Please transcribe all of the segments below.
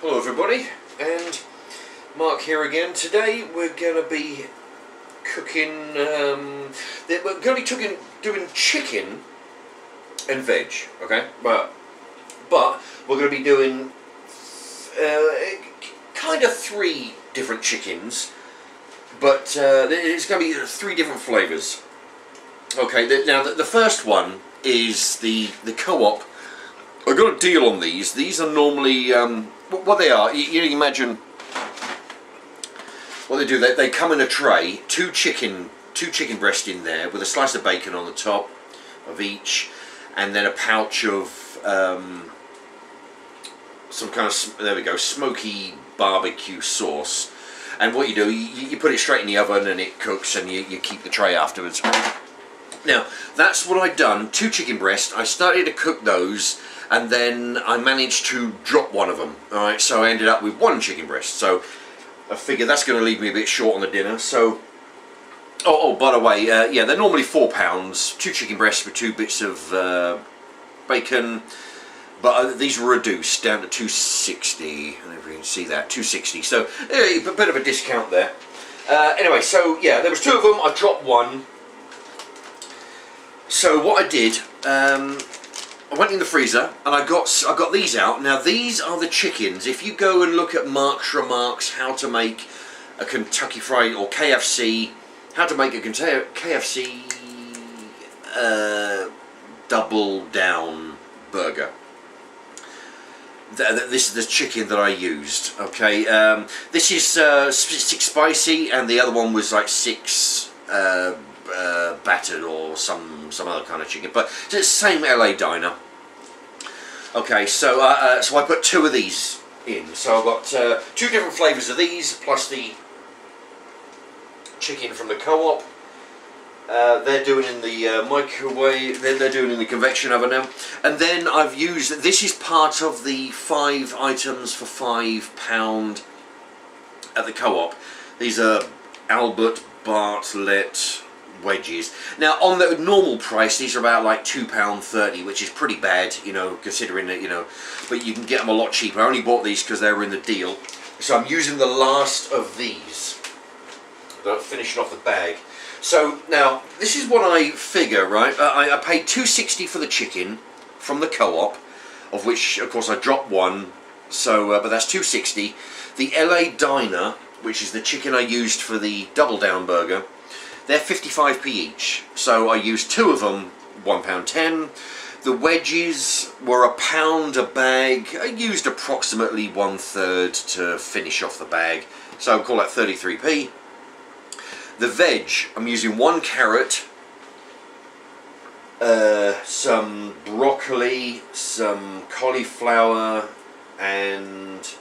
Hello everybody, and Mark here again. Today we're going to be cooking, we're going to be doing chicken and veg, okay? But we're going to be doing kind of 3 different chickens, but it's going to be 3 different flavours. Okay, now the first one is the Co-op. I got a deal on these. These are normally what they are. You imagine what they do. They come in a tray, two chicken breast in there with a slice of bacon on the top of each, and then a pouch of some kind of smoky barbecue sauce. And what you do, you put it straight in the oven and it cooks, and you keep the tray afterwards. Now that's what I'd done. 2 chicken breasts. I started to cook those, and then I managed to drop one of them. Alright, so I ended up with 1 chicken breast. So I figured that's going to leave me a bit short on the dinner. So, by the way, yeah, they're normally £4. 2 chicken breasts with 2 bits of bacon, but these were reduced down to £2.60. I don't know if you can see that, £2.60. So a bit of a discount there. Anyway, so yeah, there was 2 of them. I dropped 1. So what I did, I went in the freezer and I got these out. Now these are the chickens. If you go and look at Mark's Remarks, how to make a Kentucky Fried or KFC, how to make a KFC double down burger. This is the chicken that I used. Okay, this is 6 spicy, and the other one was like 6 battered or some other kind of chicken, but it's the same LA diner. Okay, so I put 2 of these in. So I've got 2 different flavours of these plus the chicken from the Co-op. They're doing in the microwave. They're doing in the convection oven now. And then I've used, this is part of the 5 items for £5 at the Co-op. These are Albert Bartlett wedges. Now on the normal price these are about like £2.30, which is pretty bad, you know, considering that, you know, but you can get them a lot cheaper. I only bought these because they were in the deal. So I'm using the last of these. They're finishing off the bag. So now this is what I figure, right? I paid £2.60 for the chicken from the Co-op, of which of course I dropped 1. So but that's £2.60. The LA Diner, which is the chicken I used for the double down burger, they're 55p each. So I used 2 of them, £1.10. The wedges were £1 a bag. I used approximately 1/3 to finish off the bag. So I'll call that 33p. The veg, I'm using 1 carrot, some broccoli, some cauliflower, and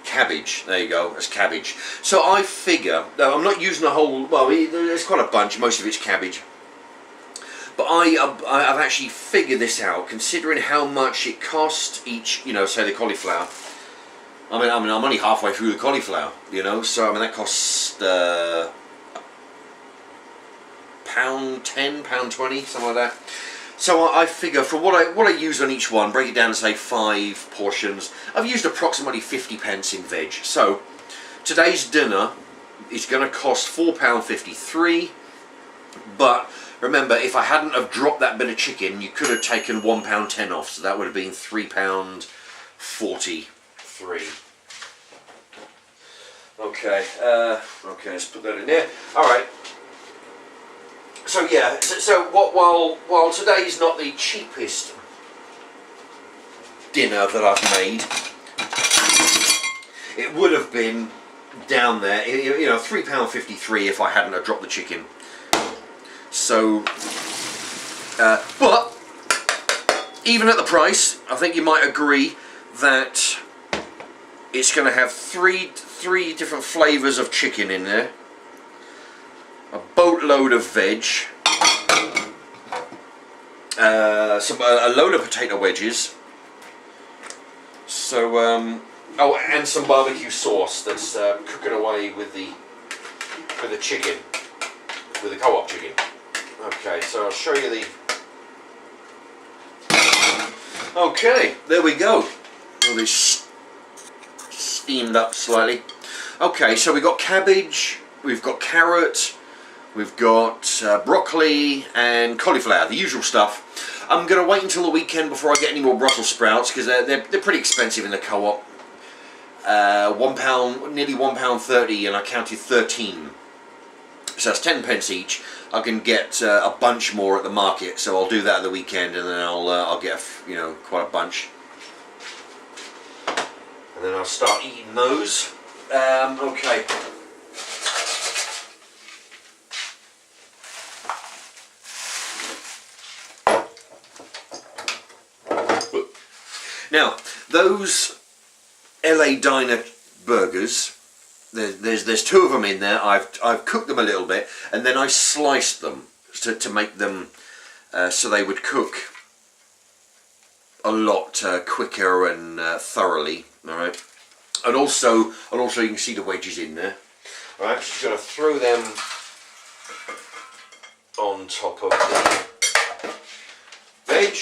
cabbage. There you go, that's cabbage. So I figure, I'm not using a whole, well, there's quite a bunch, most of it's cabbage. But I've actually figured this out, considering how much it cost each, you know, say the cauliflower. I mean, I'm only halfway through the cauliflower, you know, so I mean that costs £1.10, £1.20, something like that. So I figure for what I use on each one, break it down to say 5 portions. I've used approximately 50p in veg. So today's dinner is going to cost £4.53. But remember, if I hadn't have dropped that bit of chicken, you could have taken £1.10 off. So that would have been £3.43. Okay, let's put that in there. All right. So yeah, while today's not the cheapest dinner that I've made, it would have been down there, you know, £3.53 if I hadn't have dropped the chicken. So, but even at the price, I think you might agree that it's going to have three different flavours of chicken in there. A boatload of veg, a load of potato wedges, so oh, and some barbecue sauce that's cooking away with the chicken, with the Co-op chicken. Okay, so I'll show you the. Okay, there we go. All this steamed up slightly. Okay, so we've got cabbage, we've got carrot, we've got broccoli and cauliflower, the usual stuff. I'm going to wait until the weekend before I get any more Brussels sprouts because they're pretty expensive in the co-op. £1, nearly £1.30, and I counted 13. So that's 10 pence each. I can get a bunch more at the market, so I'll do that at the weekend, and then I'll get quite a bunch, and then I'll start eating those. Okay. Now those LA Diner burgers. There's two of them in there. I've cooked them a little bit, and then I sliced them to make them so they would cook a lot quicker and thoroughly. All right, and also you can see the wedges in there. All right, just going to throw them on top of the veg.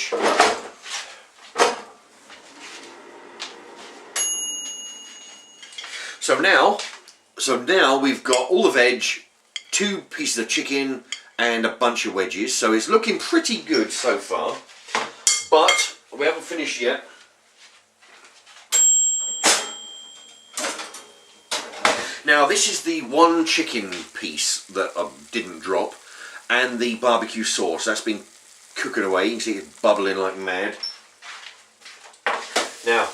So now we've got all the veg, 2 pieces of chicken, and a bunch of wedges. So it's looking pretty good so far, but we haven't finished yet. Now this is the one chicken piece that I didn't drop, and the barbecue sauce. That's been cooking away. You can see it bubbling like mad. Now,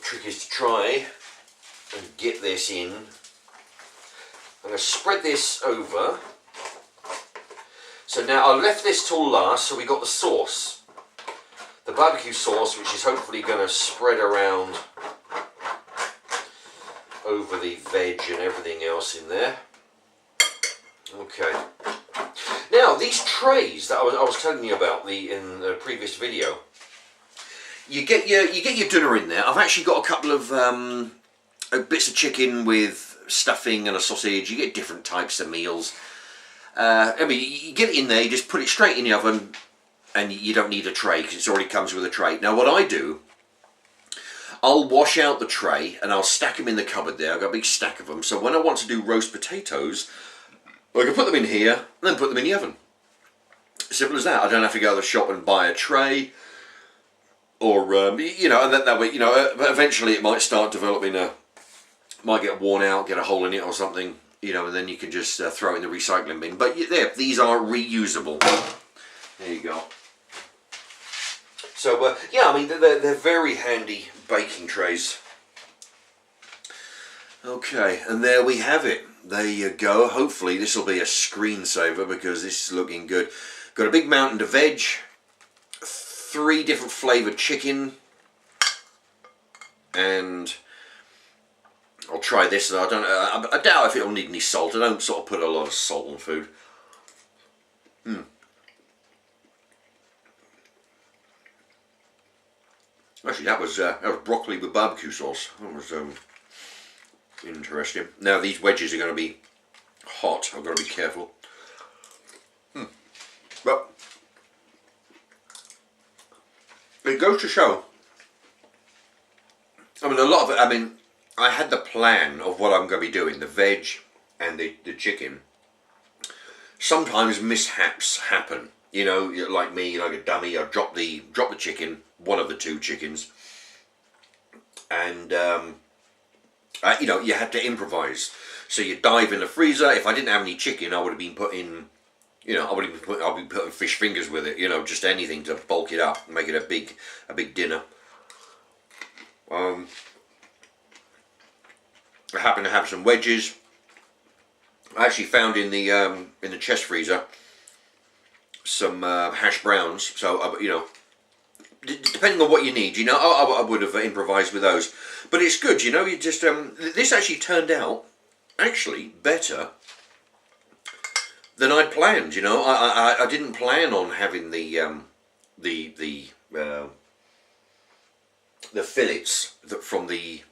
trick is to try and get this in. I'm going to spread this over. So now I left this till last, so we got the sauce, the barbecue sauce, which is hopefully going to spread around over the veg and everything else in there. Okay. Now these trays that I was telling you about in the previous video. You get your dinner in there. I've actually got a couple of bits of chicken with stuffing and a sausage. You get different types of meals. I mean, you get it in there, you just put it straight in the oven, and you don't need a tray because it already comes with a tray. Now what I do, I'll wash out the tray and I'll stack them in the cupboard there. I've got a big stack of them. So when I want to do roast potatoes, I can put them in here and then put them in the oven. Simple as that. I don't have to go to the shop and buy a tray. Or, and that way, eventually it might start developing might get worn out, get a hole in it or something, and then you can just throw it in the recycling bin. But there, these are reusable. There you go. So, yeah, I mean, they're very handy baking trays. Okay, and there we have it. There you go. Hopefully this will be a screensaver because this is looking good. Got a big mountain of veg. 3 different flavoured chicken, and I'll try this. And I doubt if it'll need any salt. I don't sort of put a lot of salt on food. Actually, that was broccoli with barbecue sauce. That was interesting. Now these wedges are going to be hot. I've got to be careful. But it goes to show, I mean, a lot of it, I mean, I had the plan of what I'm going to be doing, the veg and the chicken. Sometimes mishaps happen, like me, like a dummy. I drop the chicken, one of the 2 chickens, and you had to improvise. So you dive in the freezer. If I didn't have any chicken, I would have been putting, I'll be putting fish fingers with it, just anything to bulk it up, make it a big dinner. I happen to have some wedges. I actually found in the chest freezer some hash browns. So depending on what you need, I would have improvised with those. But it's good, you just this actually turned out better than I'd planned. I didn't plan on having the fillets from the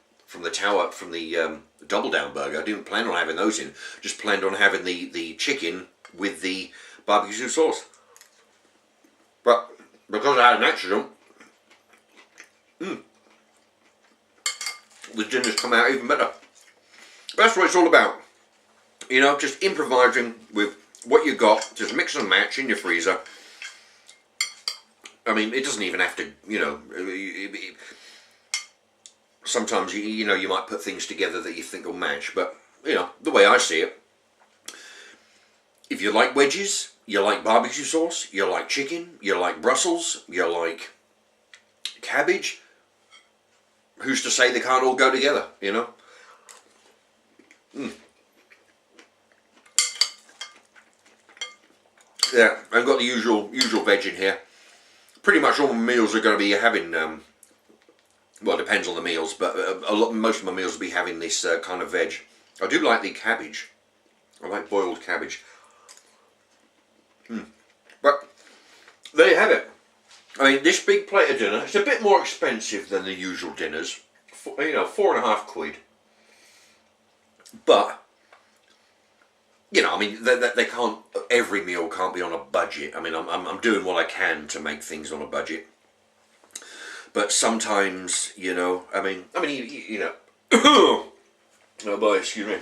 tower, from the double down burger. I didn't plan on having those in. Just planned on having the chicken with the barbecue sauce. But because I had an accident, the dinners come out even better. That's what it's all about. You know, just improvising with what you got, just mix and match in your freezer. I mean, it doesn't even have to, you know, sometimes, you know, you might put things together that you think will match, but, you know, the way I see it, if you like wedges, you like barbecue sauce, you like chicken, you like Brussels, you like cabbage, who's to say they can't all go together, you know? Yeah, I've got the usual veg in here. Pretty much all my meals are going to be having, well, it depends on the meals, but most of my meals will be having this kind of veg. I do like the cabbage. I like boiled cabbage. But there you have it. I mean, this big plate of dinner, it's a bit more expensive than the usual dinners. You know, £4.50. But, you know, I mean, they can't, every meal can't be on a budget. I mean, I'm doing what I can to make things on a budget. But sometimes, you know, I mean, you know, oh boy, excuse me.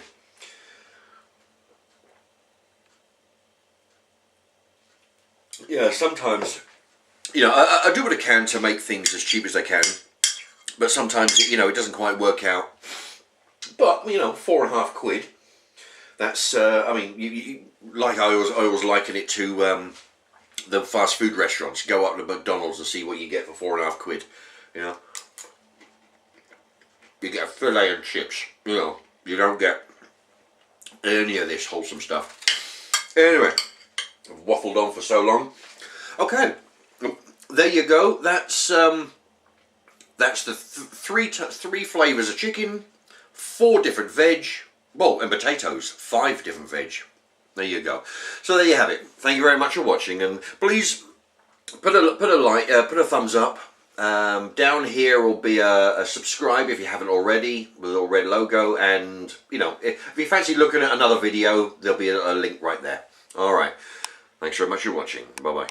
Yeah, sometimes, you know, I do what I can to make things as cheap as I can, but sometimes, you know, it doesn't quite work out. But, you know, £4.50, that's, I mean, like I always liken it to the fast food restaurants. Go up to McDonald's and see what you get for £4.50, you know. You get a fillet and chips, you know, you don't get any of this wholesome stuff. Anyway, I've waffled on for so long. Okay, there you go. That's the three flavours of chicken, 4 different veg, well, and potatoes, 5 different veg. There you go. So there you have it. Thank you very much for watching, and please put a like, put a thumbs up. Down here will be a subscribe if you haven't already, with a little red logo, and you know, if you fancy looking at another video, there'll be a link right there. All right. Thanks very much for watching. Bye bye.